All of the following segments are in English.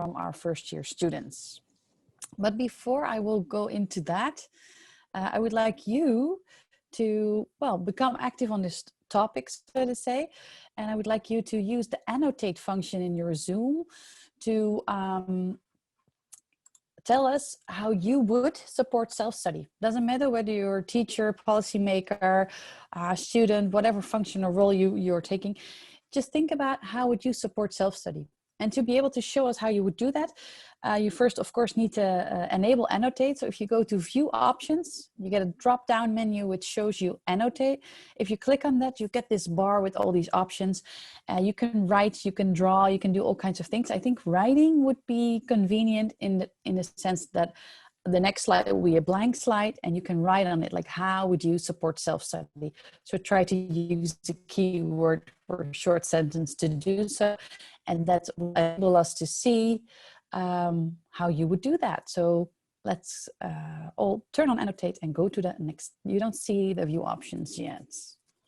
from our first year students. But before I will go into that, I would like you to, well, become active on this topic, so to say. And I would like you to use the annotate function in your Zoom to tell us how you would support self-study. Doesn't matter whether you're a teacher, policymaker, student, whatever function or role you're taking. Just think about how would you support self-study. And to be able to show us how you would do that, you first, of course, need to enable annotate. So if you go to view options, you get a drop-down menu which shows you annotate. If you click on that, you get this bar with all these options. You can write, you can draw, you can do all kinds of things. I think writing would be convenient in the sense that the next slide will be a blank slide and you can write on it, like how would you support self-study? So try to use the keyword or short sentence to do so. And that will enable us to see how you would do that. So let's all turn on annotate and go to the next. You don't see the view options yet.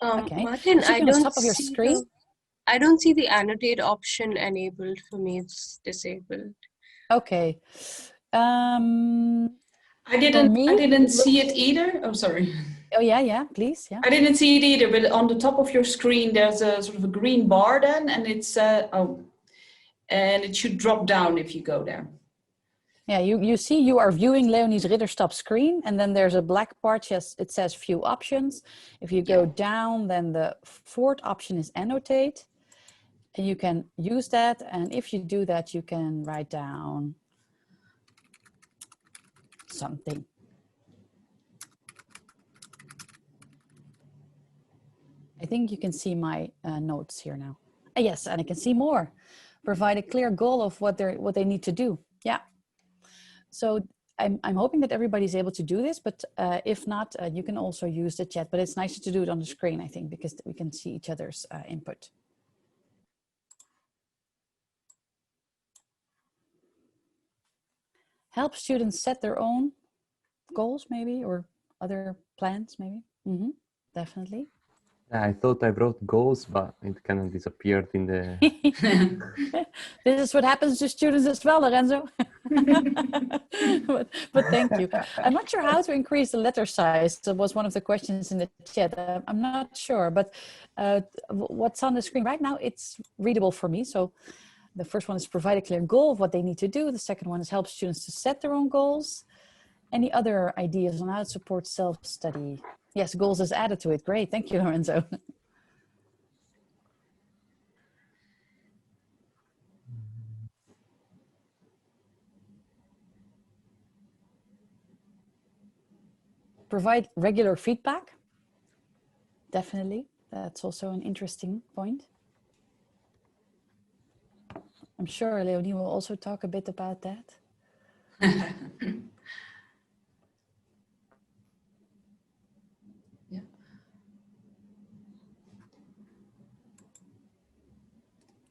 Okay. Martine, I don't top of your screen. I don't see the annotate option enabled for me. It's disabled. Okay. I didn't see it either. Oh, sorry. Oh yeah, please. Yeah. I didn't see it either, but on the top of your screen, there's a sort of a green bar then, and it's and it should drop down if you go there. Yeah, you see you are viewing Léonie's Ridderstap screen, and then there's a black part, yes, it says view options. If you go down, then the fourth option is annotate, and you can use that. And if you do that, you can write down something. I think you can see my notes here now. Yes, and I can see more. Provide a clear goal of what they need to do. Yeah. So I'm hoping that everybody's able to do this, but if not, you can also use the chat. But it's nicer to do it on the screen, I think, because we can see each other's input. Help students set their own goals, maybe, or other plans, maybe. Definitely. I thought I wrote goals, but it kind of disappeared in the... This is what happens to students as well, Lorenzo. but thank you. I'm not sure how to increase the letter size. That was one of the questions in the chat. I'm not sure, but what's on the screen right now, it's readable for me. So the first one is provide a clear goal of what they need to do. The second one is help students to set their own goals. Any other ideas on how to support self-study? Yes, goals is added to it. Great. Thank you, Lorenzo. Provide regular feedback. Definitely. That's also an interesting point. I'm sure Léonie will also talk a bit about that.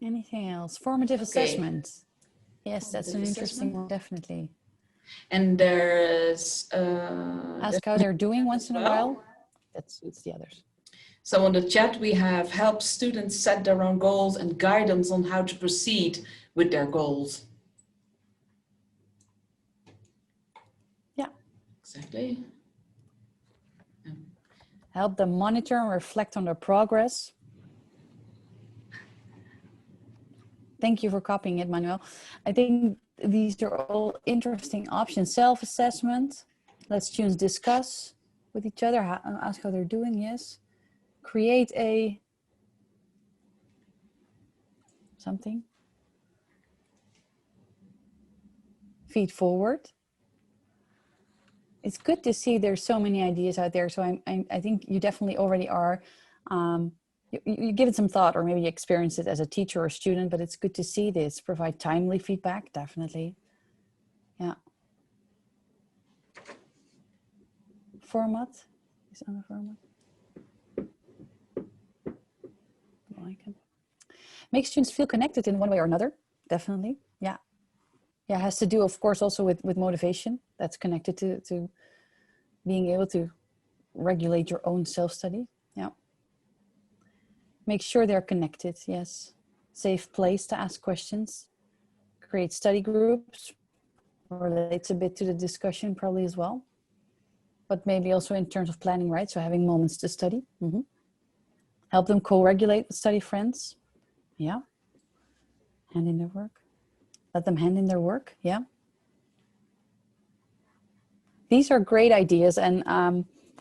Anything else? Formative assessment. Yes, that's an interesting one, definitely. And there's... ask how they're doing once in a while. That suits the others. So on the chat, we have help students set their own goals and guidance on how to proceed with their goals. Yeah. Exactly. Help them monitor and reflect on their progress. Thank you for copying it, Manuel. I think these are all interesting options. Self-assessment. Let students discuss with each other, ask how they're doing, yes. Create a something. Feed forward. It's good to see there's so many ideas out there. So I think you definitely already are. You give it some thought, or maybe you experience it as a teacher or student, but it's good to see this. Provide timely feedback, definitely. Yeah. Format is on the format. Like it. Make students feel connected in one way or another, definitely. Yeah. Yeah, it has to do, of course, also with motivation. That's connected to being able to regulate your own self-study. Yeah. Make sure they're connected, yes. Safe place to ask questions. create study groups. Relates a bit to the discussion probably as well. But maybe also in terms of planning, right? So having moments to study. Help them co-regulate with study friends. Yeah. Hand in their work. Let them hand in their work. Yeah. These are great ideas, and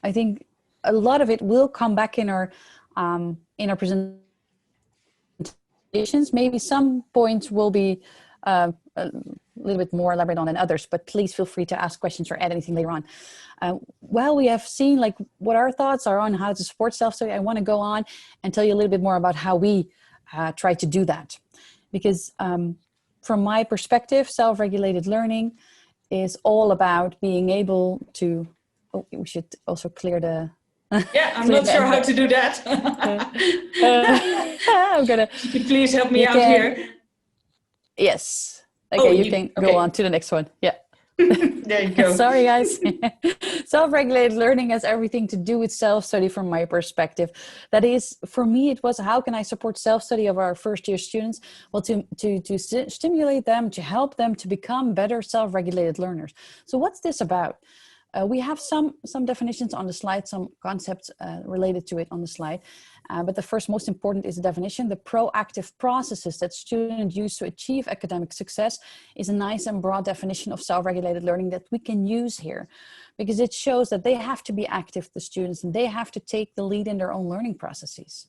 I think a lot of it will come back in our presentations. Maybe some points will be a little bit more elaborate on than others, but please feel free to ask questions or add anything later on. Well, we have seen like what our thoughts are on how to support self-study. I want to go on and tell you a little bit more about how we try to do that, because from my perspective, self-regulated learning is all about being able to, oh, we should also clear the, Yeah, I'm not sure how to do that. I'm gonna, Could you please help me you out can- here? yes. Okay, you can go okay. on to the next one. Yeah. There you go. Sorry, guys. Self-regulated learning has everything to do with self-study from my perspective. That is, for me, it was how can I support self-study of our first-year students? Well, to stimulate them, to help them to become better self-regulated learners. So what's this about? We have some definitions on the slide, some concepts related to it on the slide. But the first most important is the definition. The proactive processes that students use to achieve academic success is a nice and broad definition of self-regulated learning that we can use here, because it shows that they have to be active, the students, and they have to take the lead in their own learning processes.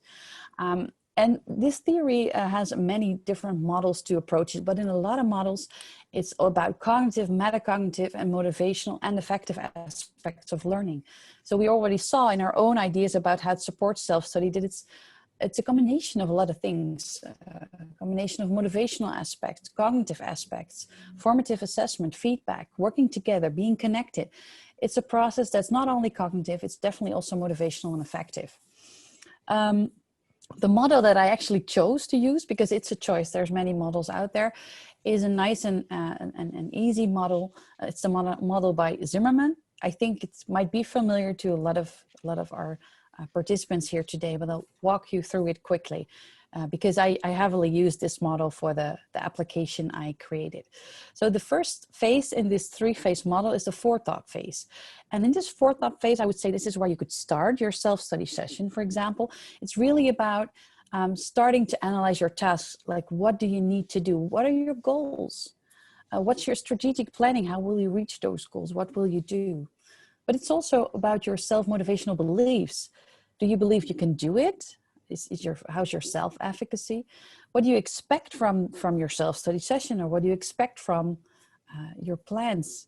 And this theory has many different models to approach it, but in a lot of models, it's all about cognitive, metacognitive, and motivational and affective aspects of learning. So we already saw in our own ideas about how to support self-study that it's a combination of a lot of things, a combination of motivational aspects, cognitive aspects, formative assessment, feedback, working together, being connected. It's a process that's not only cognitive, it's definitely also motivational and affective. The model that I actually chose to use, because it's a choice, there's many models out there, is a nice and easy model. It's the model by Zimmerman. I think it might be familiar to a lot of our participants here today, but I'll walk you through it quickly because I heavily use this model for the application I created. So the first phase in this three-phase model is the forethought phase. And in this forethought phase, I would say this is where you could start your self-study session, for example. It's really about starting to analyze your tasks, like what do you need to do? What are your goals? What's your strategic planning? How will you reach those goals? What will you do? But it's also about your self-motivational beliefs. Do you believe you can do it? How's your self-efficacy? What do you expect from your self-study session, or what do you expect from your plans?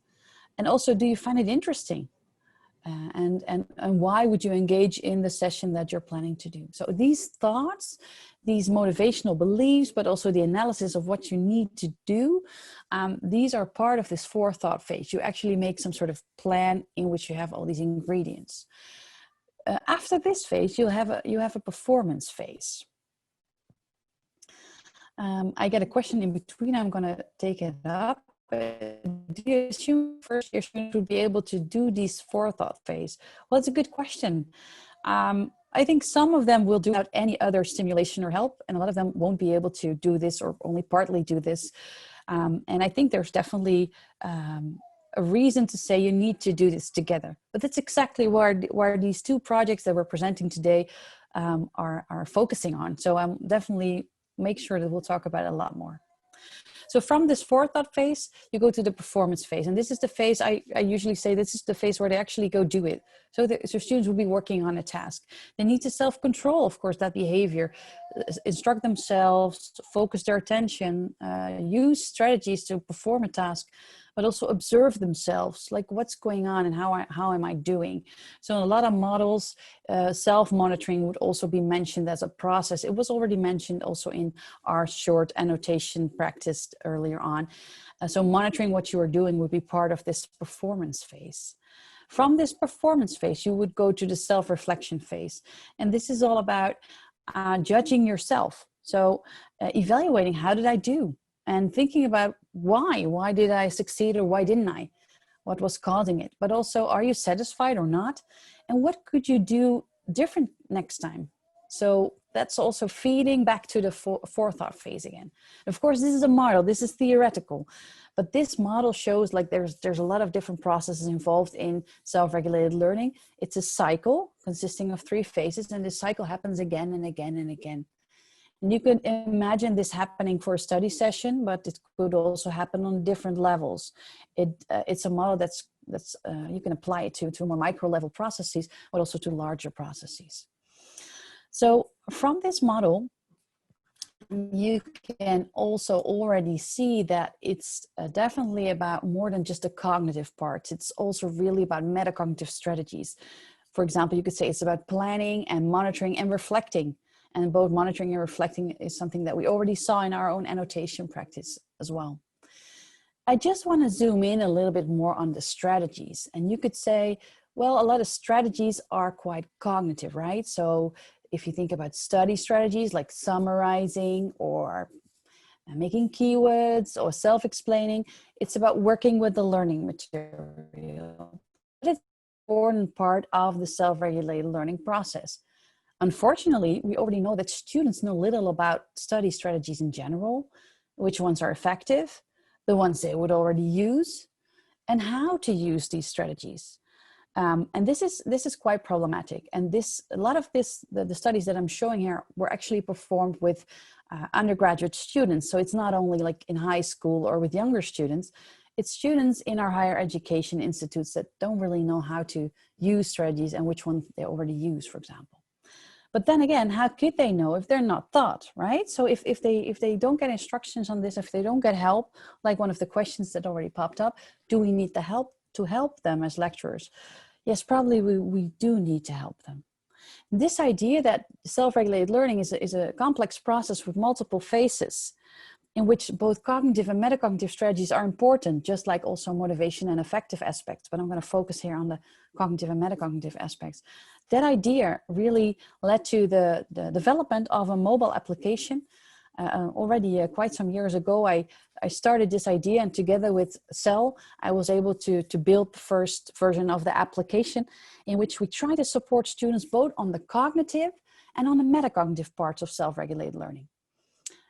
And also, do you find it interesting? And why would you engage in the session that you're planning to do? So these thoughts, these motivational beliefs, but also the analysis of what you need to do, these are part of this forethought phase. You actually make some sort of plan in which you have all these ingredients. After this phase, you have a performance phase. I get a question in between. I'm going to take it up. Do you assume first-year students would be able to do this forethought phase? Well, it's a good question. I think some of them will do without any other stimulation or help, and a lot of them won't be able to do this or only partly do this. And I think there's definitely a reason to say you need to do this together. But that's exactly where these two projects that we're presenting today are focusing on. So I'm definitely make sure that we'll talk about it a lot more. So from this forethought phase, you go to the performance phase. And this is the phase, I usually say this is the phase where they actually go do it. So students will be working on a task. They need to self-control, of course, that behavior, instruct themselves, focus their attention, use strategies to perform a task, but also observe themselves, like what's going on and how am I doing? So in a lot of models, self-monitoring would also be mentioned as a process. It was already mentioned also in our short annotation practiced earlier on. So monitoring what you are doing would be part of this performance phase. From this performance phase, you would go to the self-reflection phase. And this is all about judging yourself. So evaluating, how did I do? And thinking about why did I succeed or why didn't I? What was causing it? But also, are you satisfied or not? And what could you do different next time? So that's also feeding back to the forethought phase again. Of course, this is a model, this is theoretical, but this model shows like there's a lot of different processes involved in self-regulated learning. It's a cycle consisting of 3 phases, and this cycle happens again and again and again. And you could imagine this happening for a study session, but it could also happen on different levels. It's a model that's you can apply it to more micro level processes, but also to larger processes. So from this model, you can also already see that it's definitely about more than just the cognitive parts. It's also really about metacognitive strategies. For example, you could say it's about planning and monitoring and reflecting. And both monitoring and reflecting is something that we already saw in our own annotation practice as well. I just want to zoom in a little bit more on the strategies. And you could say, well, a lot of strategies are quite cognitive, right? So if you think about study strategies like summarizing or making keywords or self-explaining, it's about working with the learning material. But it's an important part of the self-regulated learning process. Unfortunately, we already know that students know little about study strategies in general, which ones are effective, the ones they would already use, and how to use these strategies. And this is quite problematic. And a lot of the studies that I'm showing here were actually performed with undergraduate students. So it's not only like in high school or with younger students, it's students in our higher education institutes that don't really know how to use strategies and which ones they already use, for example. But then again, how could they know if they're not taught, right? So if they don't get instructions on this, if they don't get help, like one of the questions that already popped up, do we need the help to help them as lecturers? Yes, probably we do need to help them. This idea that self-regulated learning is a complex process with multiple phases in which both cognitive and metacognitive strategies are important, just like also motivation and affective aspects. But I'm going to focus here on the cognitive and metacognitive aspects. That idea really led to the development of a mobile application. Already quite some years ago, I started this idea, and together with Cell, I was able to build the first version of the application in which we try to support students both on the cognitive and on the metacognitive parts of self-regulated learning.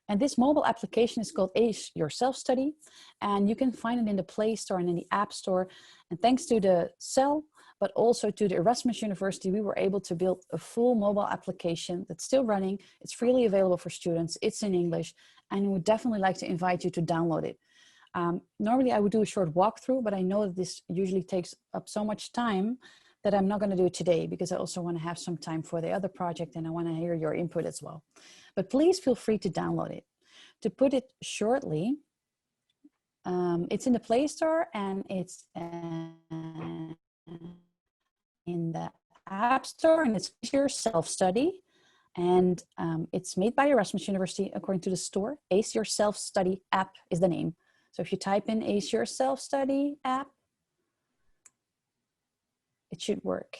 And this mobile application is called Ace Your Self-Study, and you can find it in the Play Store and in the App Store. And thanks to the Cell, but also to the Erasmus University, we were able to build a full mobile application that's still running. It's freely available for students. It's in English, and we would definitely like to invite you to download it. Normally I would do a short walkthrough, but I know that this usually takes up so much time that I'm not going to do it today, because I also want to have some time for the other project and I want to hear your input as well. But please feel free to download it. To put it shortly, it's in the Play Store and it's in the App Store, and it's your self-study. And it's made by Erasmus University according to the store. Ace Your Self-Study app is the name. So if you type in Ace Your Self-Study app, it should work.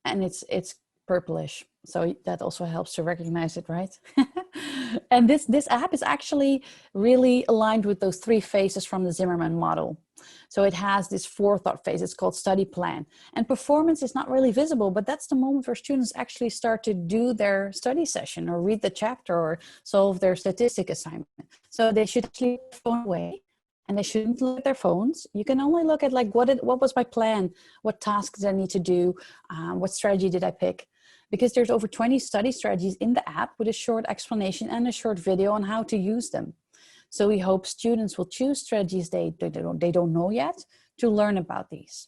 And it's purplish, so that also helps to recognize it, right? And this app is actually really aligned with those 3 phases from the Zimmerman model. So it has this forethought phase, it's called study plan. And performance is not really visible, but that's the moment where students actually start to do their study session or read the chapter or solve their statistic assignment. So they should keep their phone away. And they shouldn't look at their phones. You can only look at like, what was my plan? What tasks did I need to do? What strategy did I pick? Because there's over 20 study strategies in the app with a short explanation and a short video on how to use them. So we hope students will choose strategies they don't know yet to learn about these.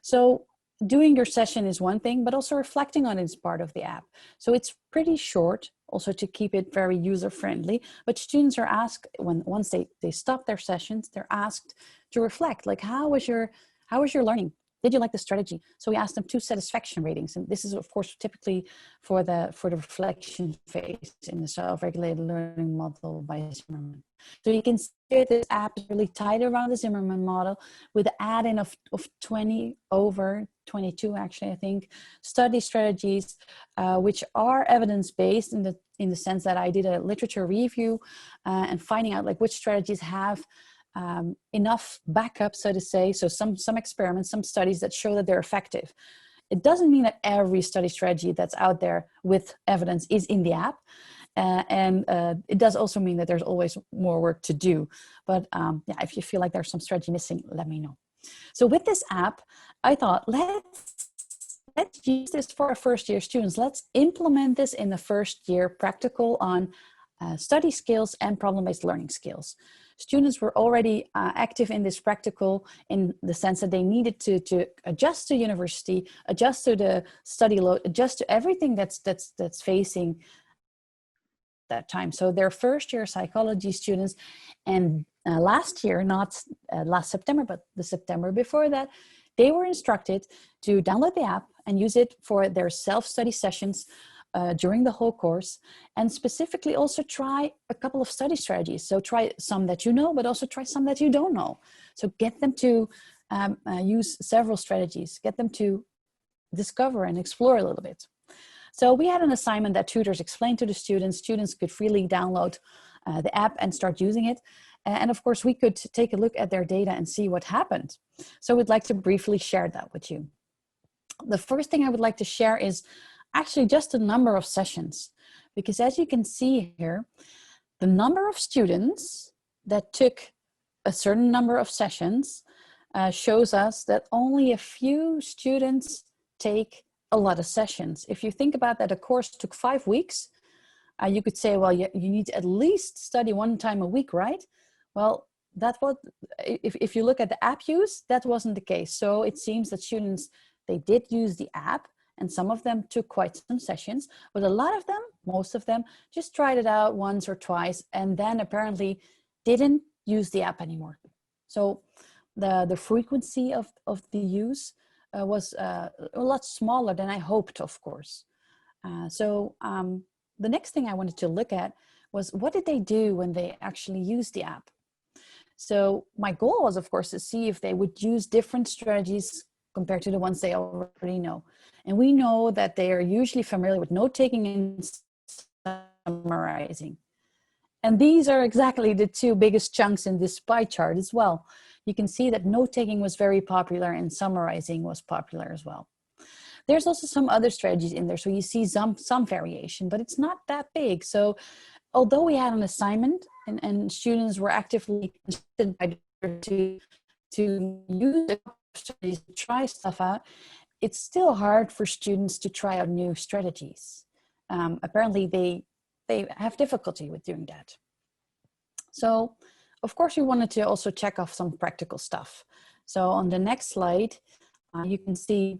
So doing your session is one thing, but also reflecting on it is part of the app. So it's pretty short, also to keep it very user-friendly, but students are asked, once they stop their sessions, they're asked to reflect, like how was your learning? Did you like the strategy? So we asked them 2 satisfaction ratings, and this is of course typically for the reflection phase in the self-regulated learning model by Zimmerman. So you can see this app is really tied around the Zimmerman model with the add-in of 20 over 22 actually, I think, study strategies, which are evidence-based in the sense that I did a literature review and finding out like which strategies have enough backup, so to say. So some experiments, some studies that show that they're effective. It doesn't mean that every study strategy that's out there with evidence is in the app. It does also mean that there's always more work to do. But yeah, if you feel like there's some strategy missing, let me know. So with this app, I thought, let's use this for our first year students. Let's implement this in the first year practical on study skills and problem-based learning skills. Students were already active in this practical in the sense that they needed to adjust to university, adjust to the study load, adjust to everything that's facing that time. So they're first year psychology students, and last year, not last September, but the September before that, they were instructed to download the app and use it for their self-study sessions during the whole course, and specifically also try a couple of study strategies. So try some that you know, but also try some that you don't know. So get them to use several strategies, get them to discover and explore a little bit. So we had an assignment that tutors explained to the students. Students could freely download the app and start using it. And of course, we could take a look at their data and see what happened. So we'd like to briefly share that with you. The first thing I would like to share is actually just the number of sessions, because as you can see here, the number of students that took a certain number of sessions shows us that only a few students take a lot of sessions. If you think about that, a course took 5 weeks, you could say, well, you need to at least study 1 time a week, right? Well, if you look at the app use, that wasn't the case. So it seems that students, they did use the app, and some of them took quite some sessions, but a lot of them, most of them, just tried it out once or twice and then apparently didn't use the app anymore. So the frequency of the use was a lot smaller than I hoped, of course. The next thing I wanted to look at was, what did they do when they actually used the app? So my goal was, of course, to see if they would use different strategies compared to the ones they already know. And we know that they are usually familiar with note-taking and summarizing. And these are exactly the 2 biggest chunks in this pie chart as well. You can see that note-taking was very popular and summarizing was popular as well. There's also some other strategies in there. So you see some variation, but it's not that big. So although we had an assignment and students were actively interested to use the strategies, to try stuff out, it's still hard for students to try out new strategies. Apparently they have difficulty with doing that. So of course we wanted to also check off some practical stuff. So on the next slide, you can see,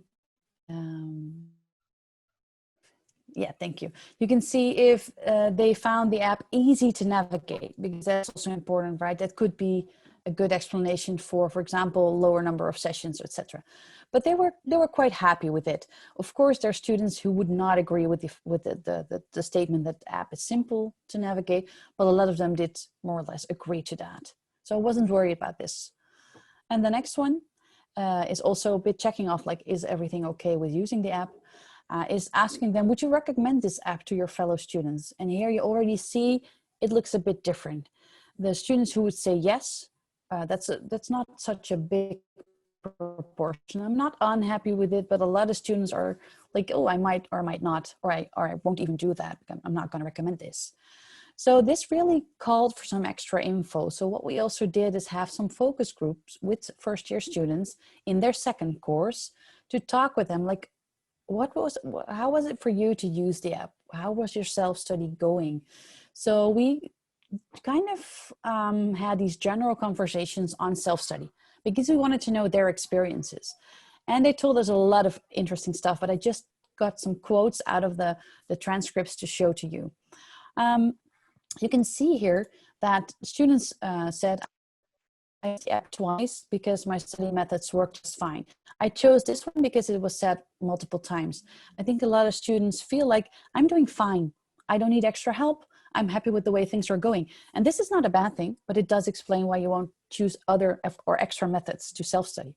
yeah, thank you. You can see if they found the app easy to navigate, because that's also important, right? That could be a good explanation for example, lower number of sessions, etc. But they were quite happy with it. Of course, there are students who would not agree with the statement that the app is simple to navigate, but a lot of them did more or less agree to that. So I wasn't worried about this. And the next one is also a bit checking off, like, is everything okay with using the app? Is asking them, would you recommend this app to your fellow students? And here you already see it looks a bit different. The students who would say yes, that's not such a big proportion. I'm not unhappy with it, but a lot of students are like, oh, I might or might not, or I won't even do that. I'm not going to recommend this. So this really called for some extra info. So what we also did is have some focus groups with first year students in their second course to talk with them, like, how was it for you to use the app? How was your self-study going? So we kind of had these general conversations on self-study because we wanted to know their experiences. And they told us a lot of interesting stuff, but I just got some quotes out of the transcripts to show to you. You can see here that students said, I used the app twice because my study methods worked just fine. I chose this one because it was said multiple times. I think a lot of students feel like, I'm doing fine. I don't need extra help. I'm happy with the way things are going. And this is not a bad thing, but it does explain why you won't choose other or extra methods to self-study.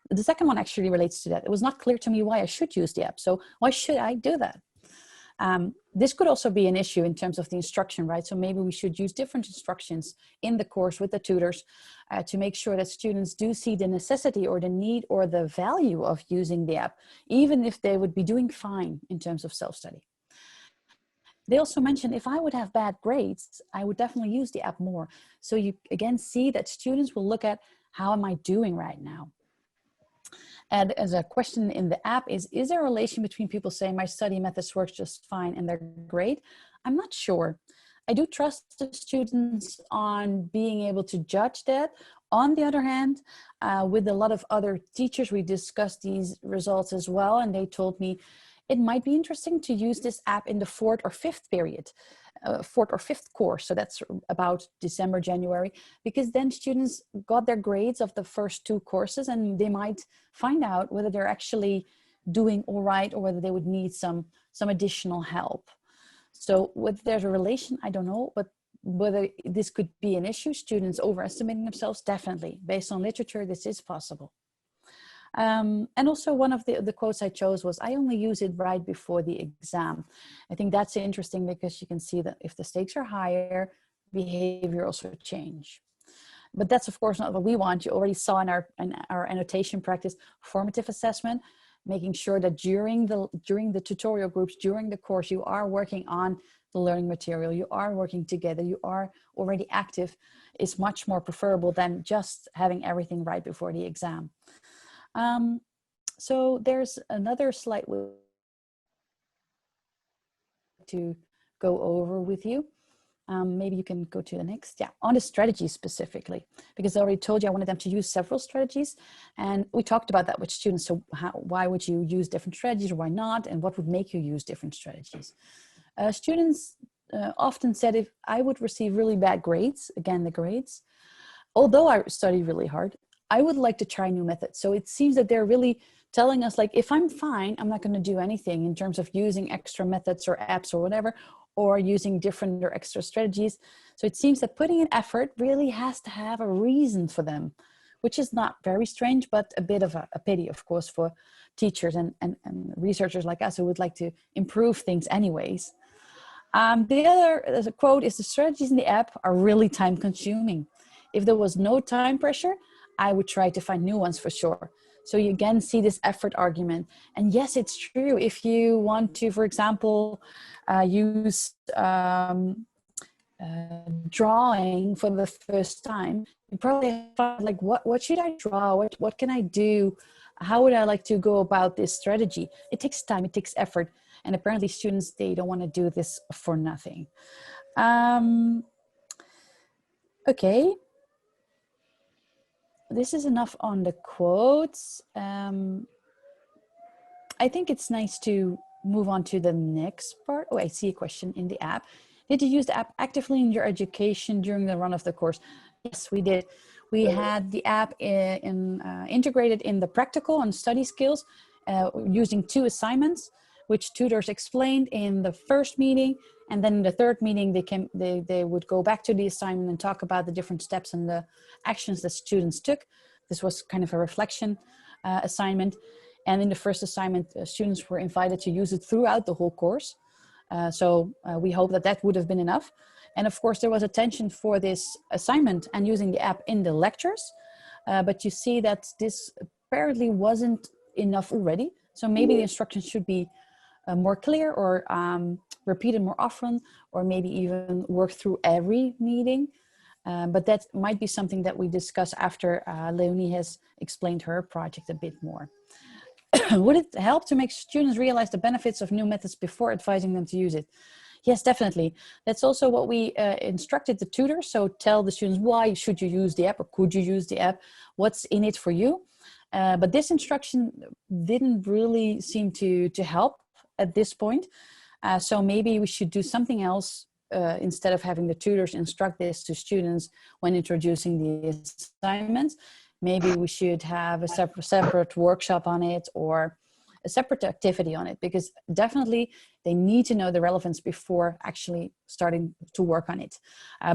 The second one actually relates to that. It was not clear to me why I should use the app. So why should I do that? This could also be an issue in terms of the instruction, right? So maybe we should use different instructions in the course with the tutors to make sure that students do see the necessity or the need or the value of using the app, even if they would be doing fine in terms of self-study. They also mentioned if I would have bad grades, I would definitely use the app more. So you again see that students will look at how am I doing right now? And as a question in the app is there a relation between people saying my study methods work just fine and they're great? I'm not sure. I do trust the students on being able to judge that. On the other hand, with a lot of other teachers, we discussed these results as well, and they told me it might be interesting to use this app in the fourth or fifth period, fourth or fifth course. So that's about December, January, because then students got their grades of the first two courses and they might find out whether they're actually doing all right or whether they would need some additional help. So whether there's a relation, I don't know, but whether this could be an issue, students overestimating themselves, definitely. Based on literature, this is possible. And also one of the quotes I chose was, I only use it right before the exam. I think that's interesting because you can see that if the stakes are higher, behavior also change. But that's of course not what we want. You already saw in our annotation practice, formative assessment, making sure that during the tutorial groups, during the course, you are working on the learning material, you are working together, you are already active, is much more preferable than just having everything right before the exam. So there's another slide to go over with you. Maybe you can go to the next. Yeah, on the strategy specifically, because I already told you I wanted them to use several strategies, and we talked about that with students. So why would you use different strategies or why not? And what would make you use different strategies? Students often said if I would receive really bad grades, again, the grades, although I studied really hard, I would like to try new methods. So it seems that they're really telling us like, if I'm fine, I'm not going to do anything in terms of using extra methods or apps or whatever, or using different or extra strategies. So it seems that putting in effort really has to have a reason for them, which is not very strange, but a bit of a pity, of course, for teachers and researchers like us who would like to improve things anyways. The other quote is, the strategies in the app are really time consuming. If there was no time pressure, I would try to find new ones for sure. So you again see this effort argument. And yes, it's true. If you want to, for example, use drawing for the first time, you probably find like, what should I draw? What can I do? How would I like to go about this strategy? It takes time, it takes effort. And apparently students, they don't want to do this for nothing. Okay. This is enough on the quotes. I think it's nice to move on to the next part. Oh, I see a question in the app. Did you use the app actively in your education during the run of the course? Yes, we did. We had the app integrated in the practical and study skills using 2 assignments, which tutors explained in the first meeting. And then in the third meeting, they would go back to the assignment and talk about the different steps and the actions that students took. This was kind of a reflection assignment. And in the first assignment, students were invited to use it throughout the whole course. So we hope that would have been enough. And of course, there was attention for this assignment and using the app in the lectures. But you see that this apparently wasn't enough already. So maybe the instructions should be more clear or repeated more often, or maybe even work through every meeting. But that might be something that we discuss after Léonie has explained her project a bit more. Would it help to make students realize the benefits of new methods before advising them to use it? Yes, definitely. That's also what we instructed the tutors. So tell the students, why should you use the app or could you use the app? What's in it for you? But this instruction didn't really seem to help at this point. So maybe we should do something else instead of having the tutors instruct this to students when introducing the assignments. Maybe we should have a separate workshop on it or a separate activity on it, because definitely they need to know the relevance before actually starting to work on it.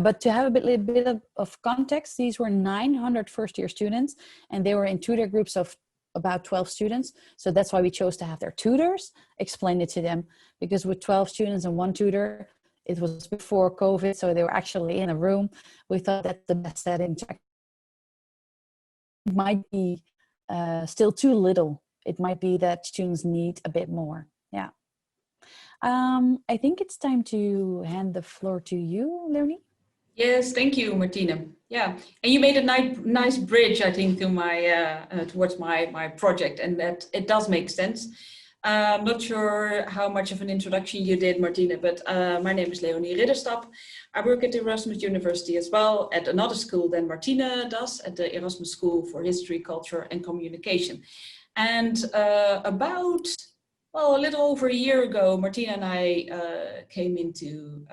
But to have a little bit of context, these were 900 first-year students, and they were in tutor groups of about 12 students. So that's why we chose to have their tutors explain it to them, because with 12 students and one tutor, it was before COVID, so they were actually in a room. We thought that's the best setting to. It might be still too little. It might be that students need a bit more. Yeah. I think it's time to hand the floor to you, Léonie. Yes, thank you, Martine. Yeah, and you made a nice bridge, I think, to my towards my project, and that it does make sense. I'm not sure how much of an introduction you did, Martine, but my name is Léonie Ridderstap. I work at Erasmus University as well, at another school than Martine does, at the Erasmus School for History, Culture and Communication. And about, well, a little over a year ago, Martine and I came into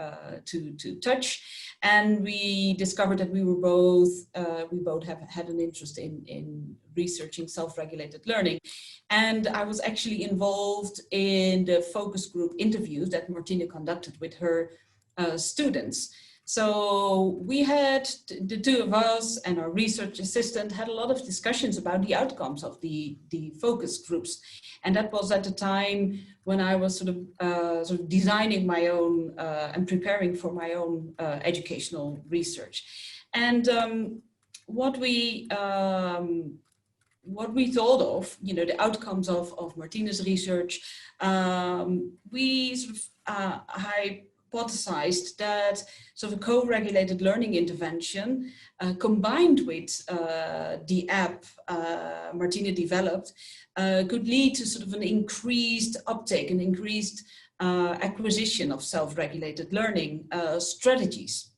to touch, and we discovered that we both had an interest in researching self-regulated learning. And I was actually involved in the focus group interviews that Martine conducted with her students. So we had, the two of us and our research assistant had a lot of discussions about the outcomes of the focus groups. And that was at the time when I was sort of designing my own and preparing for my own educational research. And what we thought of, you know, the outcomes of Martine's research, we sort of hypothesized that sort of co-regulated learning intervention combined with the app Martine developed could lead to sort of an increased uptake, an increased acquisition of self-regulated learning strategies.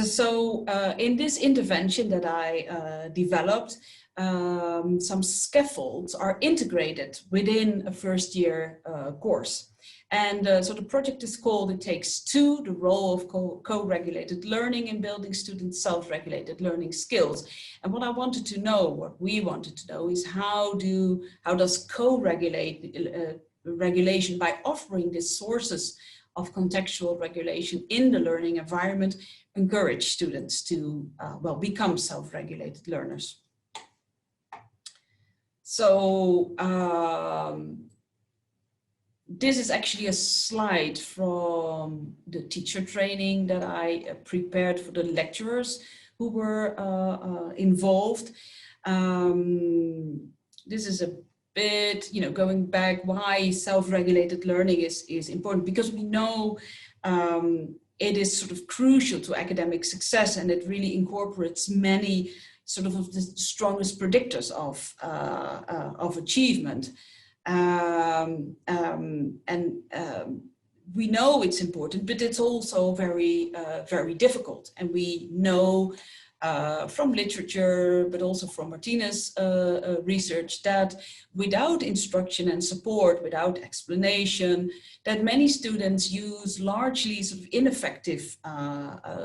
So in this intervention that I developed, some scaffolds are integrated within a first year course. And so the project is called It Takes Two, the role of co-regulated learning in building students' self-regulated learning skills. And what I wanted to know, what we wanted to know, is how does regulation, by offering these sources of contextual regulation in the learning environment, encourage students to well, become self-regulated learners. So this is actually a slide from the teacher training that I prepared for the lecturers who were involved. This is a bit, you know, going back why self-regulated learning is important, because we know it is sort of crucial to academic success, and it really incorporates many sort of the strongest predictors of achievement. We know it's important, but it's also very, very difficult. And we know from literature, but also from Martine's research, that without instruction and support, without explanation, that many students use largely sort of ineffective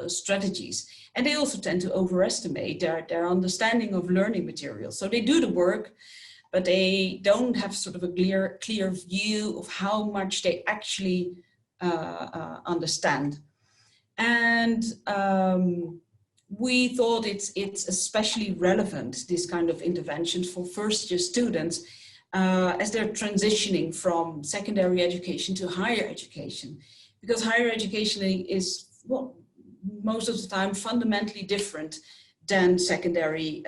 strategies. And they also tend to overestimate their understanding of learning materials. So they do the work, but they don't have sort of a clear view of how much they actually understand. And we thought it's especially relevant, this kind of interventions, for first year students as they're transitioning from secondary education to higher education, because higher education is, well, most of the time fundamentally different than secondary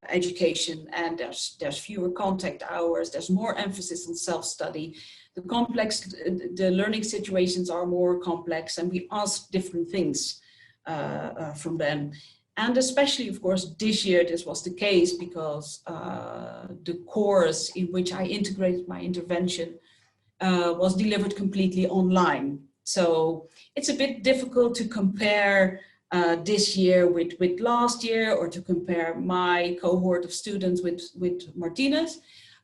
education, and there's fewer contact hours, there's more emphasis on self-study. The learning situations are more complex, and we ask different things from them. And especially, of course, this year this was the case because the course in which I integrated my intervention was delivered completely online. So it's a bit difficult to compare this year with last year, or to compare my cohort of students with Martine's.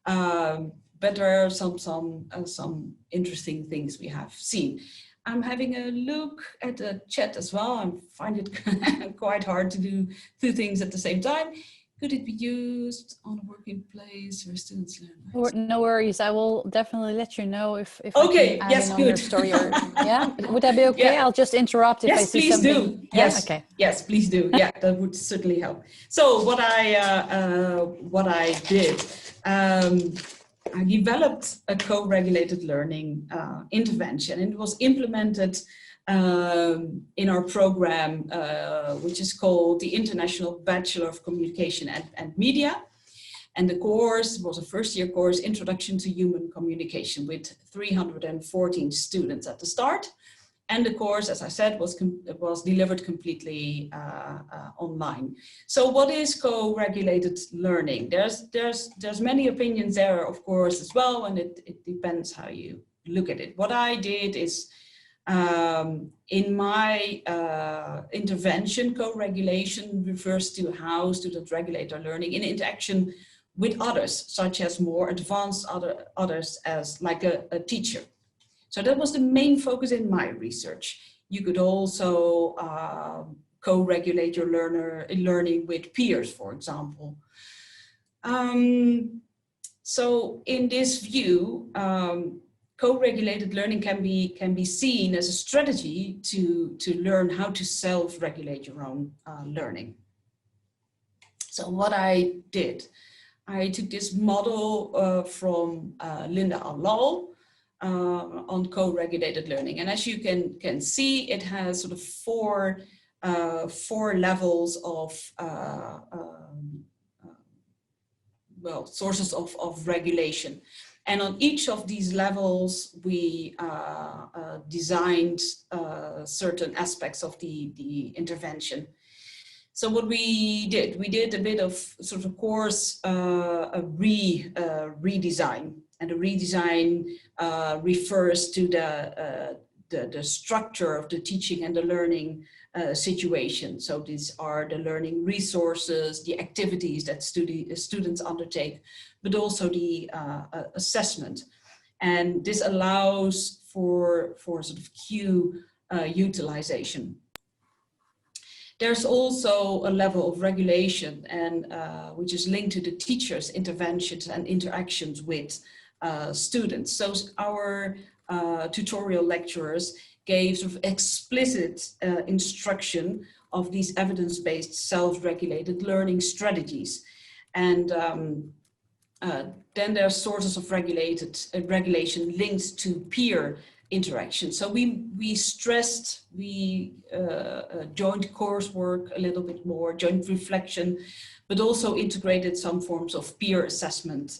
But there are some interesting things we have seen. I'm having a look at the chat as well. I find it quite hard to do two things at the same time. Could it be used on a working place where students learn? No worries. I will definitely let you know if Okay, I can add yes, in on your good. story. Or yeah, would that be okay? Yeah. I'll just interrupt if I Yes, see please something. do. Yeah? Yes, Okay. yes, please do. Yeah, that would certainly help. So what I did, I developed a co-regulated learning intervention, and it was implemented in our program, which is called the International Bachelor of Communication and Media. And the course was a first-year course, Introduction to Human Communication, with 314 students at the start. And the course, as I said, was delivered completely online. So what is co-regulated learning? There's many opinions there, of course, as well, and it depends how you look at it. What I did is, in my intervention, co-regulation refers to how students regulate their learning in interaction with others, such as more advanced others as like a teacher. So that was the main focus in my research. You could also co-regulate your learning with peers, for example. So in this view, co-regulated learning can be seen as a strategy to learn how to self-regulate your own learning. So what I did, I took this model from Linda Allal on co-regulated learning, and as you can see, it has sort of four levels of well, sources of regulation. And on each of these levels, we designed certain aspects of the intervention. So what we did a bit of sort of course redesign, and the redesign refers to the structure of the teaching and the learning situation. So these are the learning resources, the activities that students undertake, but also the assessment. And this allows for sort of cue utilization. There's also a level of regulation, and which is linked to the teacher's interventions and interactions with students. So our tutorial lecturers gave sort of explicit instruction of these evidence-based self-regulated learning strategies. And then there are sources of regulation linked to peer interaction. So we stressed joint coursework a little bit more, joint reflection, but also integrated some forms of peer assessment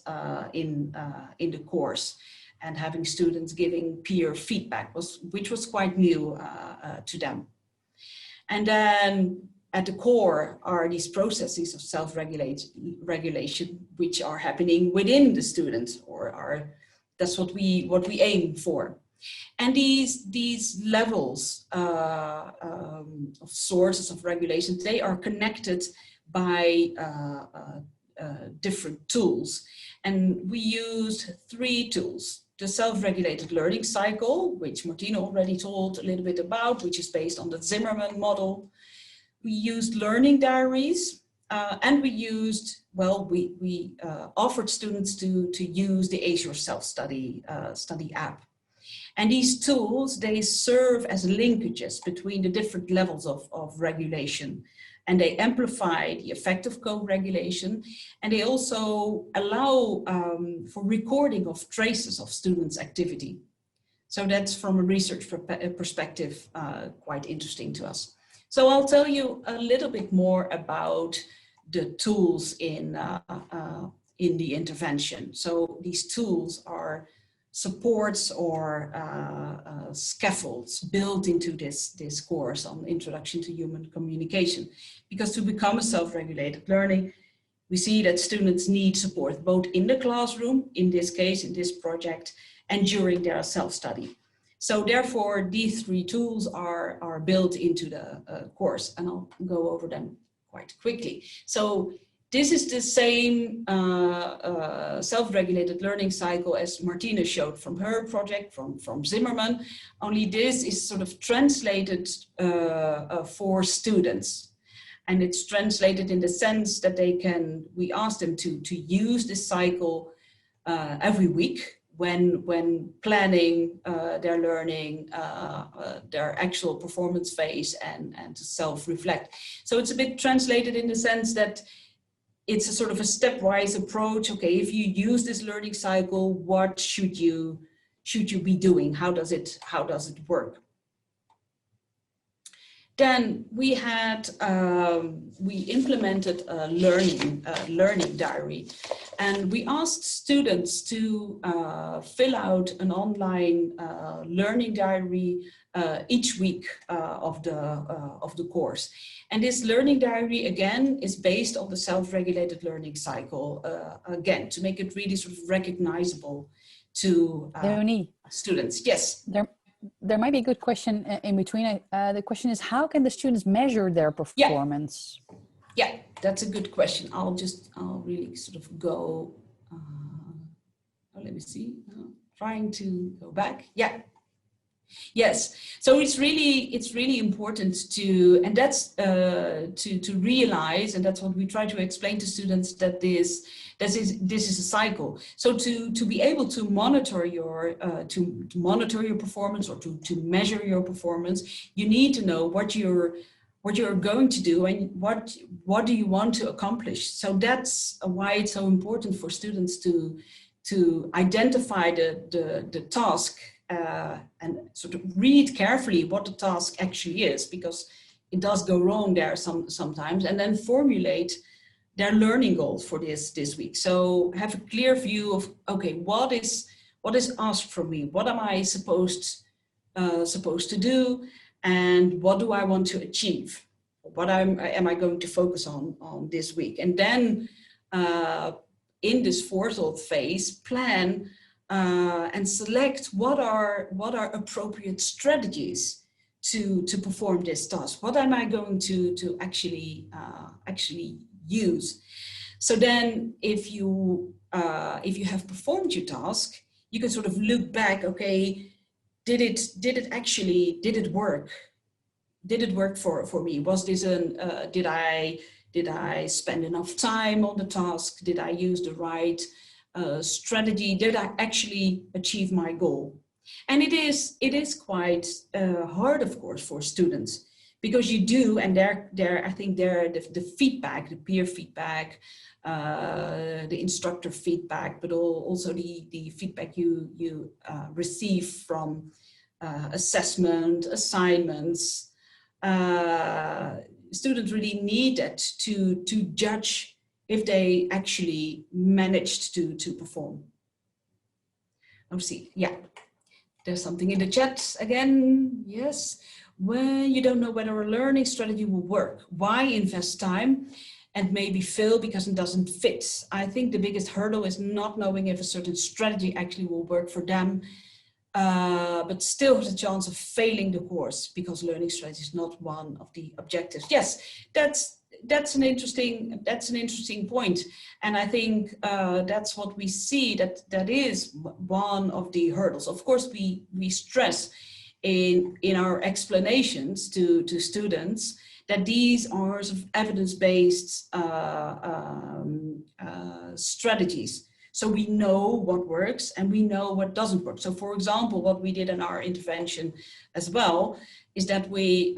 in the course, and having students giving peer feedback, which was quite new to them. And then at the core are these processes of self-regulation, which are happening within the student, that's what we aim for. And these levels of sources of regulation, they are connected by different tools. And we used 3 tools. The self-regulated learning cycle, which Martine already told a little bit about, which is based on the Zimmerman model. We used learning diaries, and we used, well, we offered students to use the Azure Self-Study study app. And these tools, they serve as linkages between the different levels of regulation, and they amplify the effect of co-regulation, and they also allow for recording of traces of students' activity. So that's, from a research perspective, quite interesting to us. So I'll tell you a little bit more about the tools in the intervention. So these tools are supports or scaffolds built into this course on Introduction to Human Communication. Because to become a self-regulated learning, we see that students need support both in the classroom, in this case, in this project, and during their self-study. So therefore, these 3 tools are built into the course, and I'll go over them quite quickly. So this is the same self-regulated learning cycle as Martine showed from her project, from Zimmerman, only this is sort of translated for students. And it's translated in the sense that we ask them to use this cycle every week when planning their learning, their actual performance phase, and to self-reflect. So it's a bit translated in the sense that it's a sort of a stepwise approach. Okay, if you use this learning cycle, what should you be doing? How does it work? Then we implemented a learning diary, and we asked students to fill out an online learning diary each week of the course. And this learning diary, again, is based on the self-regulated learning cycle, again, to make it really sort of recognizable to Léonie, students. Yes. There might be a good question in between. The question is, how can the students measure their performance? Yeah, that's a good question. I'll really sort of go, let me see, trying to go back. Yeah. Yes, so it's really important to, and that's to realize, and that's what we try to explain to students, that this is a cycle. So to be able to monitor your performance, or to measure your performance, you need to know what you're going to do and what do you want to accomplish. So that's why it's so important for students to identify the task. And sort of read carefully what the task actually is, because it does go wrong there sometimes, and then formulate their learning goals for this week. So have a clear view of, okay, what is asked from me? What am I supposed to do? And what do I want to achieve? What am I going to focus on this week? And then in this forethought phase, plan and select what are appropriate strategies to perform this task. What am I going to actually use? So then, if you have performed your task, you can sort of look back. Okay, did it work? Did it work for me? Was this did I spend enough time on the task? Did I use the right strategy? Did I actually achieve my goal? And it is quite hard, of course, for students, because you do, and I think the feedback, the peer feedback, the instructor feedback, but also the feedback you receive from assessment, assignments. Students really need that to judge if they actually managed to perform. Let's see, yeah. There's something in the chat again, yes. When you don't know whether a learning strategy will work, why invest time and maybe fail because it doesn't fit? I think the biggest hurdle is not knowing if a certain strategy actually will work for them, but still has a chance of failing the course because learning strategy is not one of the objectives. Yes, that's an interesting point, and I think that's what we see, that is one of the hurdles. Of course, we stress in our explanations to students that these are sort of evidence-based strategies. So we know what works and we know what doesn't work. So for example, what we did in our intervention as well is that we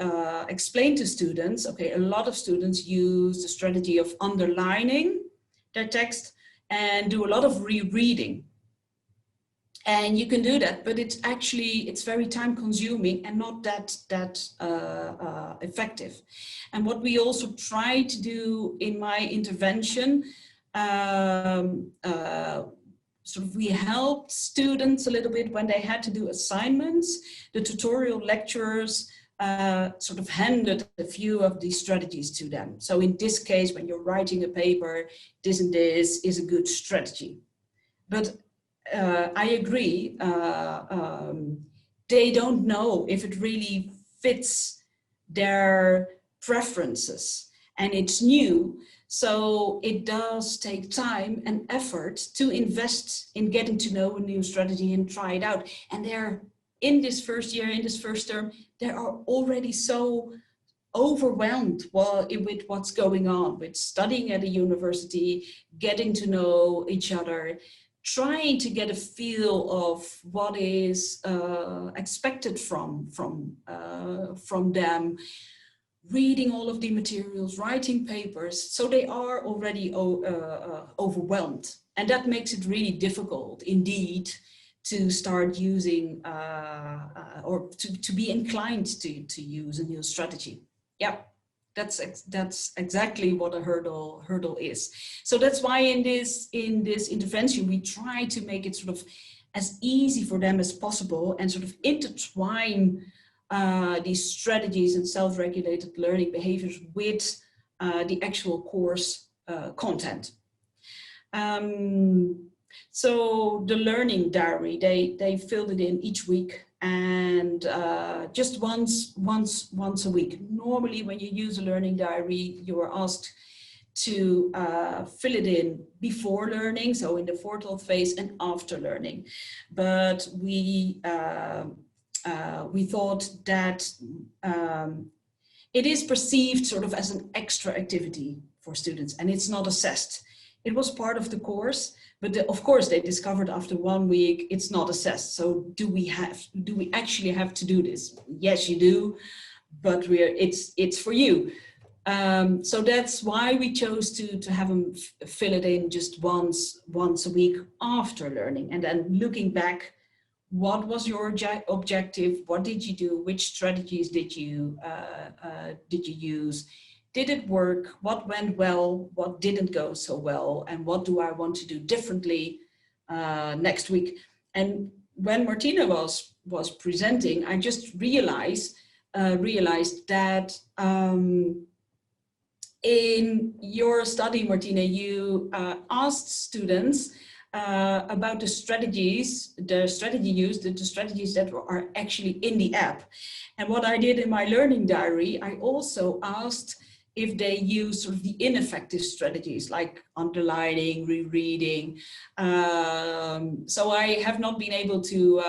explained to students, okay, a lot of students use the strategy of underlining their text and do a lot of rereading. And you can do that, but it's very time consuming and not that effective. And what we also try to do in my intervention, sort of we helped students a little bit when they had to do assignments. The tutorial lecturers sort of handed a few of these strategies to them. So in this case, when you're writing a paper, this and this is a good strategy. But I agree, they don't know if it really fits their preferences, and it's new. So it does take time and effort to invest in getting to know a new strategy and try it out. And in this first year, in this first term, there are already so overwhelmed with what's going on, with studying at a university, getting to know each other, trying to get a feel of what is expected from them, reading all of the materials, writing papers. So they are already overwhelmed. And that makes it really difficult indeed to start using or to be inclined to use a new strategy. Yeah, that's exactly what a hurdle is. So that's why in this intervention, we try to make it sort of as easy for them as possible and sort of intertwine these strategies and self-regulated learning behaviors with the actual course content. So the learning diary, they filled it in each week, and just once a week. Normally when you use a learning diary, you are asked to fill it in before learning, so in the forethought phase, and after learning. But we thought that it is perceived sort of as an extra activity for students, and it's not assessed. It was part of the course, but of course they discovered after 1 week it's not assessed. So do we actually have to do this? Yes, you do, but it's for you. So that's why we chose to have them fill it in just once a week after learning, and then looking back, what was your objective? What did you do? Which strategies did you use? Did it work? What went well? What didn't go so well? And what do I want to do differently next week? And when Martine was presenting, I just realized that in your study, Martine, you asked students about the strategy used, the strategies that are actually in the app. And what I did in my learning diary, I also asked if they use sort of the ineffective strategies like underlining, rereading. So I have not been able to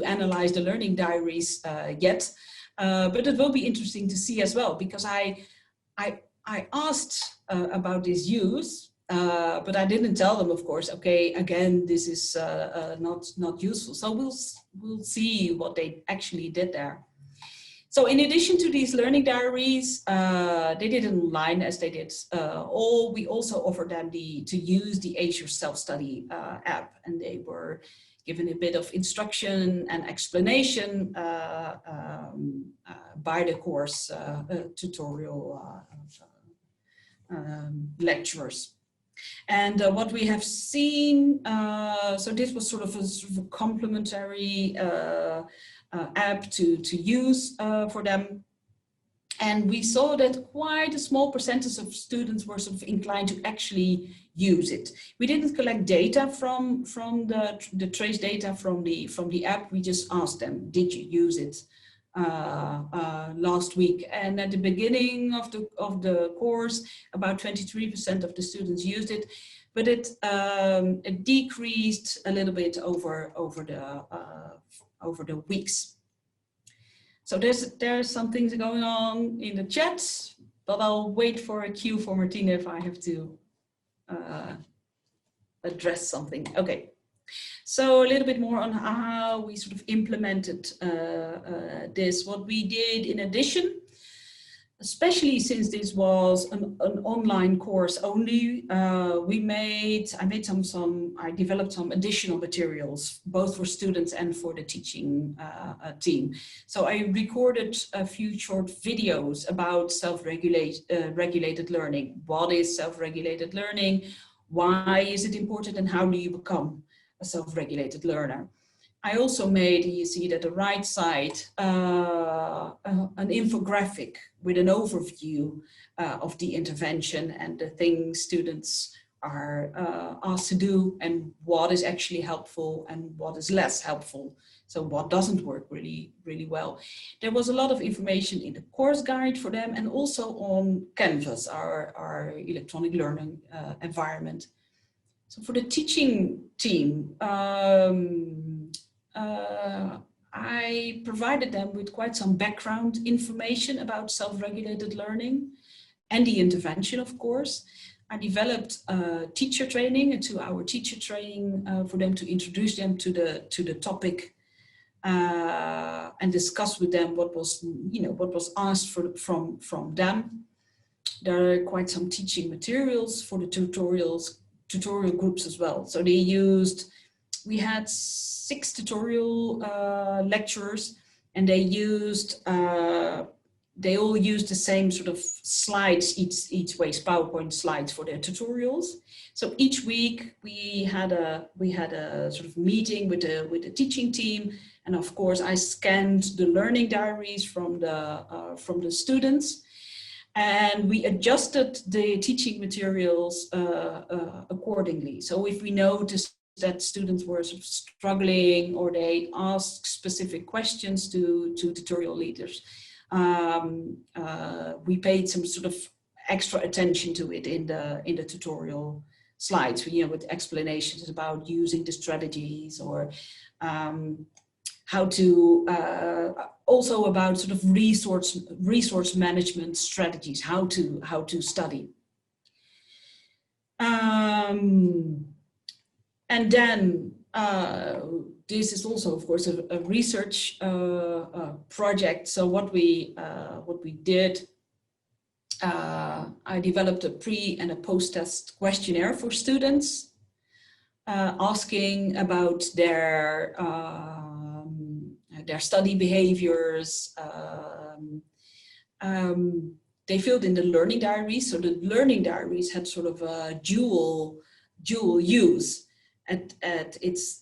analyze the learning diaries yet, but it will be interesting to see as well, because I asked about this use, but I didn't tell them, of course, okay, again, this is not useful. So we'll see what they actually did there. So in addition to these learning diaries, they did it online as they did we also offered them to use the Azure Self-Study app, and they were given a bit of instruction and explanation by the course tutorial lecturers. And what we have seen, so this was sort of a complementary app to use for them. And we saw that quite a small percentage of students were sort of inclined to actually use it. We didn't collect data from the trace data from the app. We just asked them, did you use it last week? And at the beginning of the course, about 23% of the students used it, but it decreased a little bit over the weeks. So there's some things going on in the chat, but I'll wait for a cue for Martine if I have to address something. Okay, so a little bit more on how we sort of implemented this. What we did in addition, especially since this was an online course only, I developed some additional materials, both for students and for the teaching team. So I recorded a few short videos about regulated learning. What is self-regulated learning? Why is it important, and how do you become a self-regulated learner? I also made, you see it at the right side, an infographic with an overview of the intervention and the things students are asked to do, and what is actually helpful and what is less helpful. So what doesn't work really, really well. There was a lot of information in the course guide for them, and also on Canvas, our electronic learning environment. So for the teaching team, I I provided them with quite some background information about self-regulated learning and the intervention, of course. I developed teacher training, a 2-hour teacher training for them to introduce them to the topic and discuss with them what was, what was asked from them. There are quite some teaching materials for the tutorial groups as well. So we had 6 tutorial lecturers, and they all used the same sort of slides, each way's PowerPoint slides for their tutorials. So each week we had a sort of meeting with the teaching team, and of course I scanned the learning diaries from the students, and we adjusted the teaching materials accordingly. So if we noticed that students were sort of struggling, or they asked specific questions to tutorial leaders, we paid some sort of extra attention to it in the tutorial slides, with explanations about using the strategies, or how to also about sort of resource management strategies, how to study. And then this is also, of course, a research project. So what we did, I developed a pre and a post-test questionnaire for students, asking about their study behaviors. They filled in the learning diaries. So the learning diaries had sort of a dual use. It's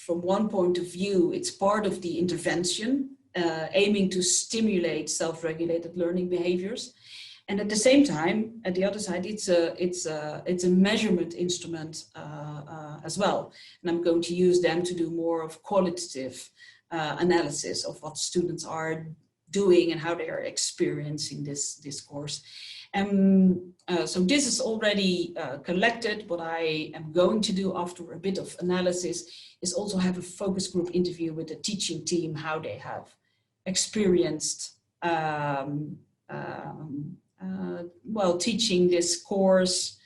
from one point of view, it's part of the intervention, aiming to stimulate self-regulated learning behaviors, and at the same time, at the other side, it's a measurement instrument as well. And I'm going to use them to do more of qualitative analysis of what students are doing and how they are experiencing this course. So this is already collected. What I am going to do after a bit of analysis is also have a focus group interview with the teaching team, how they have experienced teaching this course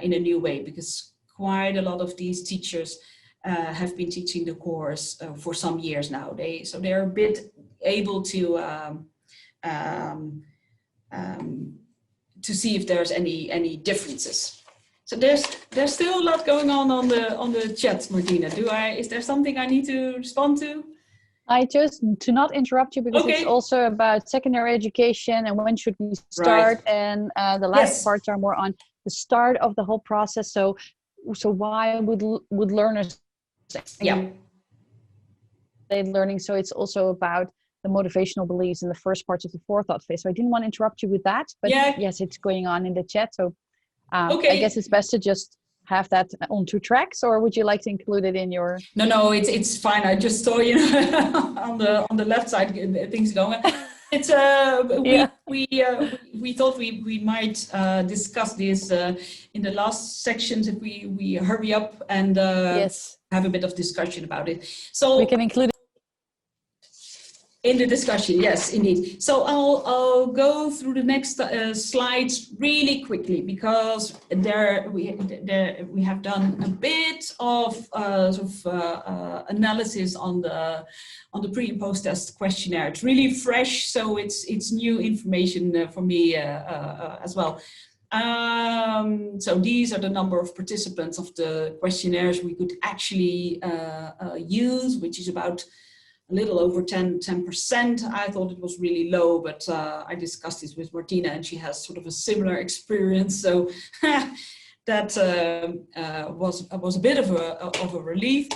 in a new way, because quite a lot of these teachers have been teaching the course for some years now. They're a bit able to see if there's any differences. So there's still a lot going on the chat, Martina. Is there something I need to respond to? I just to not interrupt you, because it's also about secondary education and when should we start, right. And the last parts are more on the start of the whole process. So why would learners learning? So it's also about the motivational beliefs in the first parts of the forethought phase. So I didn't want to interrupt you with that, but yes, it's going on in the chat. So I guess it's best to just have that on 2 tracks, or would you like to include it in your? No, it's fine. I just saw on the left side things going. It's we thought we might discuss this in the last sections if we hurry up and have a bit of discussion about it. So we can include it in the discussion, yes, indeed. So I'll go through the next slides really quickly, because we have done a bit of analysis on the pre and post test questionnaire. It's really fresh, so it's new information for me as well. So these are the number of participants of the questionnaires we could actually use, which is about a little over 10%. I thought it was really low, but I discussed this with Martina, and she has sort of a similar experience. So that was a bit of a relief.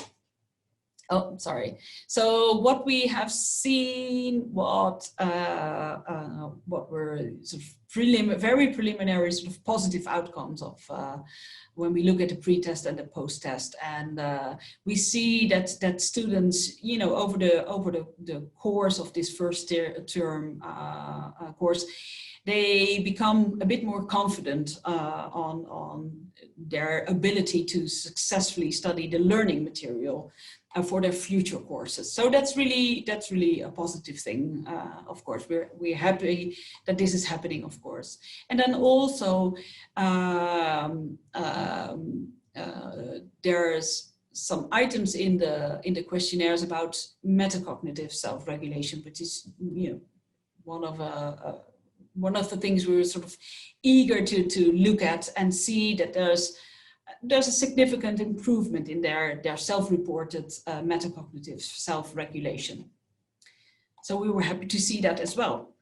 Oh, sorry. So what we have seen, what were sort of very preliminary sort of positive outcomes of when we look at the pre-test and the post-test, and we see that students, over the course of this first term course, they become a bit more confident on their ability to successfully study the learning material. for their future courses. So that's really a positive thing. Of course, we're happy that this is happening, of course. And then also there's some items in the questionnaires about metacognitive self-regulation, which is, you know, one of the things we were sort of eager to look at and see that there's a significant improvement in their self-reported metacognitive self-regulation. So we were happy to see that as well.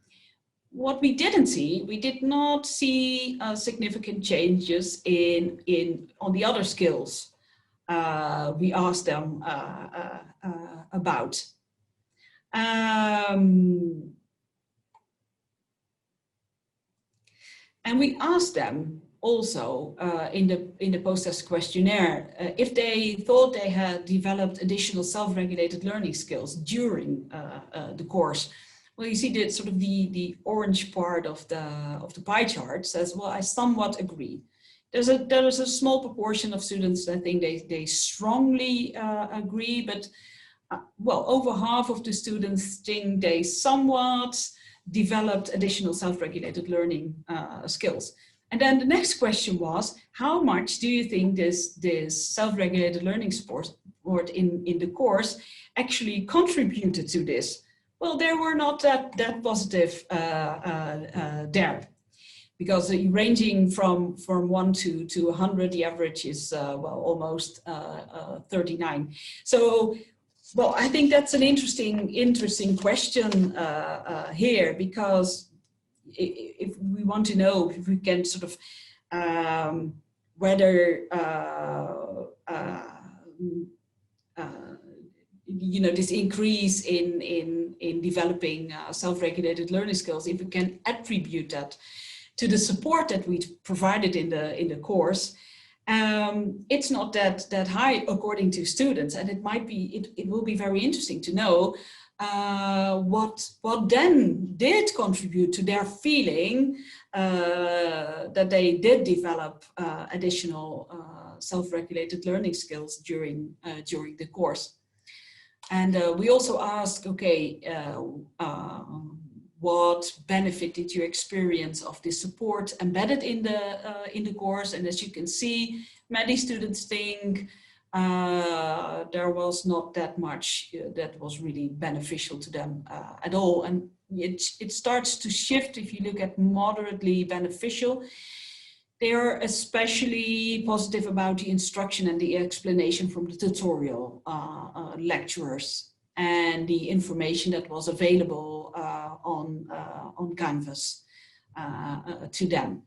What we didn't see, we did not see significant changes on the other skills we asked them about. And we asked them also in the post-test questionnaire if they thought they had developed additional self-regulated learning skills during the course. Well, you see the sort of the orange part of the pie chart says, well, I somewhat agree. There's a small proportion of students that think they strongly agree, but well, over half of the students think they somewhat developed additional self-regulated learning skills. And then the next question was, how much do you think this self-regulated learning support in the course actually contributed to this? Well, they were not that positive there, because ranging from 1 to 100, the average is well, almost 39. So, well, I think that's an interesting question here, because if we want to know if we can sort of whether you know, this increase in developing self-regulated learning skills, if we can attribute that to the support that we provided in the course, it's not that high according to students, and it might be it will be very interesting to know what then did contribute to their feeling that they did develop additional self-regulated learning skills during the course. And we also asked, okay, what benefit did you experience of this support embedded in the course? And as you can see, many students think there was not that much that was really beneficial to them at all. And it starts to shift if you look at moderately beneficial. They are especially positive about the instruction and the explanation from the tutorial lecturers and the information that was available on Canvas to them.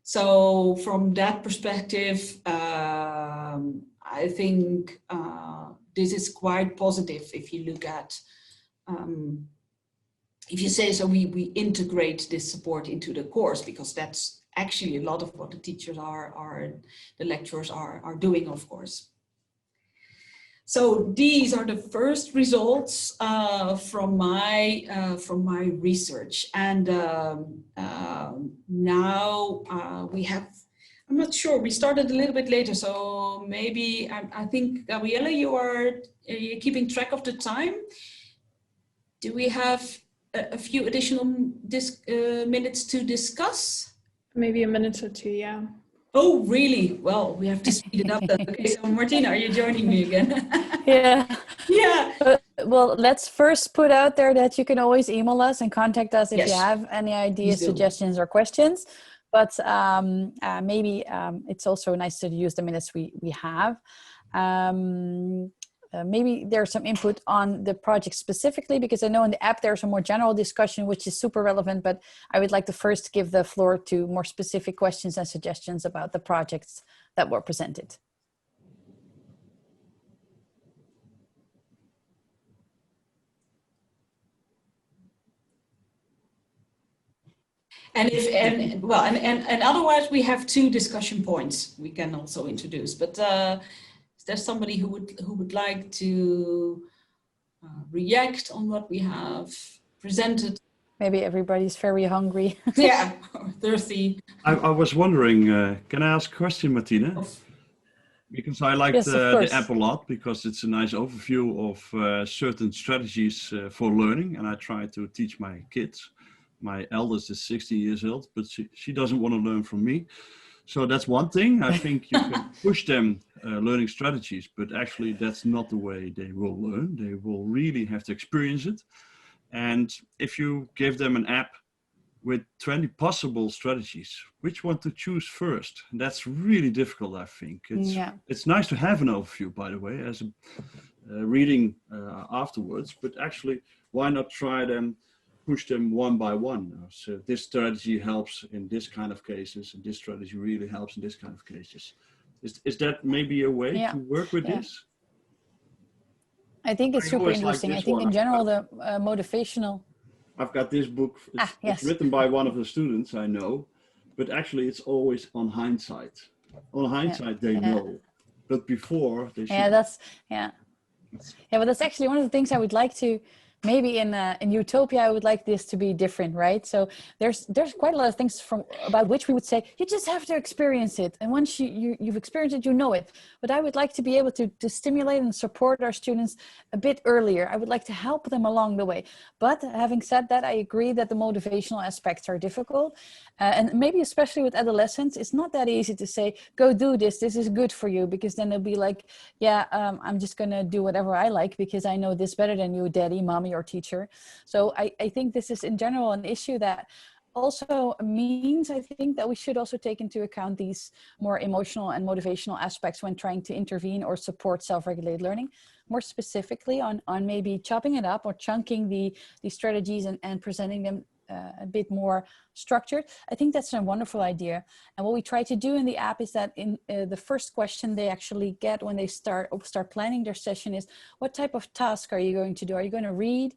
So from that perspective, I think this is quite positive if you look at, if you say so, we integrate this support into the course, because that's actually a lot of what the teachers the lecturers are doing, of course. So these are the first results from my research, and now we have. I'm not sure. We started a little bit later, so maybe I think Gabriella, you're keeping track of the time. Do we have a few additional minutes to discuss? Maybe a minute or two, yeah. Oh, really? Well, we have to speed it up then. Okay, so Martine, are you joining me again? Yeah. Yeah. Well, let's first put out there that you can always email us and contact us if you have any ideas, suggestions, or questions. But maybe it's also nice to use the minutes we have. Maybe there's some input on the project specifically, because I know in the app there's a more general discussion, which is super relevant, but I would like to first give the floor to more specific questions and suggestions about the projects that were presented. And otherwise we have 2 discussion points we can also introduce, but is there somebody who would like to react on what we have presented? Maybe everybody's very hungry. Yeah, or thirsty. I was wondering, can I ask a question, Martine? Because I liked Yes, of the course. app a lot because it's a nice overview of certain strategies for learning, and I try to teach my kids. My eldest is 60 years old, but she doesn't want to learn from me. So that's one thing. I think you can push them learning strategies, but actually that's not the way they will learn. They will really have to experience it. And if you give them an app with 20 possible strategies, which one to choose first? That's really difficult, I think. It's nice to have an overview, by the way, as a reading afterwards, but actually, why not try them, push them one by one? So this strategy helps in this kind of cases, and this strategy really helps in this kind of cases. Is that maybe a way to work with this? I think it's super interesting. I think in general, the motivational. I've got this book, it's written by one of the students I know, but actually it's always on hindsight. On hindsight, they know, but before they should. Yeah, but that's actually one of the things I would like to, maybe in utopia, I would like this to be different, right? So there's quite a lot of things about which we would say, you just have to experience it. And once you've experienced it, you know it. But I would like to be able to stimulate and support our students a bit earlier. I would like to help them along the way. But having said that, I agree that the motivational aspects are difficult. And maybe especially with adolescents, it's not that easy to say, go do this. This is good for you. Because then they'll be like, yeah, I'm just going to do whatever I like because I know this better than you, daddy, mommy, or teacher. So I think this is in general an issue that also means, I think, that we should also take into account these more emotional and motivational aspects when trying to intervene or support self-regulated learning. More specifically on maybe chopping it up or chunking the strategies and presenting them a bit more structured. I think that's a wonderful idea. And what we try to do in the app is that in the first question they actually get when they start planning their session is, what type of task are you going to do? Are you going to read,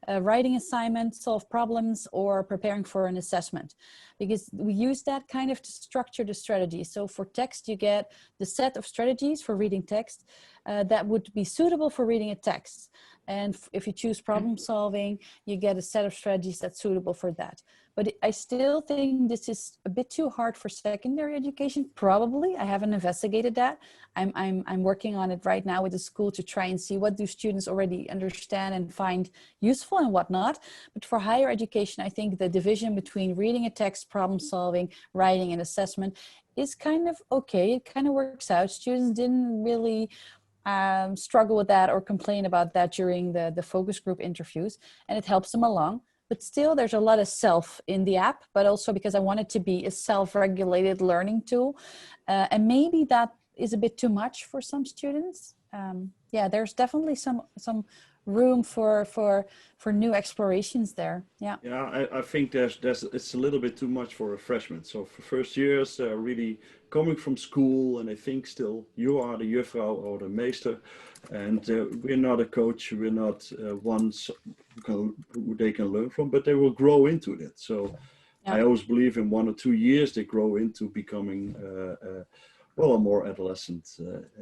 writing assignments, solve problems, or preparing for an assessment? Because we use that kind of to structure the strategy. So for text, you get the set of strategies for reading text that would be suitable for reading a text. And if you choose problem solving, you get a set of strategies that's suitable for that. But I still think this is a bit too hard for secondary education, probably. I haven't investigated that. I'm working on it right now with the school to try and see what do students already understand and find useful and what not. But for higher education, I think the division between reading a text, problem solving, writing, and assessment is kind of okay. It kind of works out. Students didn't really struggle with that or complain about that during the focus group interviews, and it helps them along. But still, there's a lot of self in the app, but also because I want it to be a self-regulated learning tool. And maybe that is a bit too much for some students. Yeah, there's definitely some room for new explorations there. Yeah. Yeah, I think it's a little bit too much for a freshman. So for first years, really coming from school, and I think still you are the juffrouw or the meester, and we're not a coach, we're not ones who they can learn from, but they will grow into it. So yeah. I always believe in 1 or 2 years they grow into becoming well, a more adolescent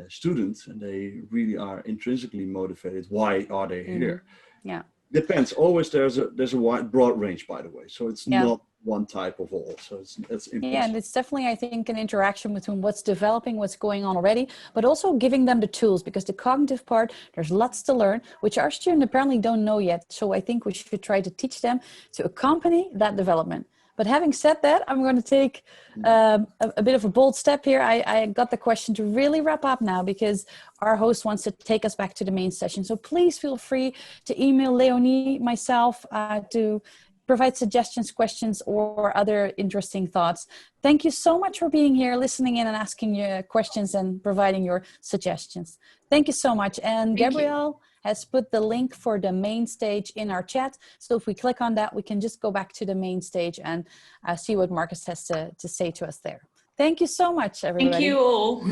student, and they really are intrinsically motivated. Why are they here? Yeah. Depends. Always there's a wide, broad range, by the way. So it's not one type of all. So it's impossible. Yeah, and it's definitely, I think, an interaction between what's developing, what's going on already, but also giving them the tools, because the cognitive part, there's lots to learn, which our students apparently don't know yet. So I think we should try to teach them to accompany that development. But having said that, I'm going to take a bit of a bold step here. I got the question to really wrap up now because our host wants to take us back to the main session. So please feel free to email Léonie, myself, to provide suggestions, questions, or other interesting thoughts. Thank you so much for being here, listening in and asking your questions and providing your suggestions. Thank you so much. And Gabrielle has put the link for the main stage in our chat. So if we click on that, we can just go back to the main stage and see what Marcus has to say to us there. Thank you so much, everybody. Thank you all.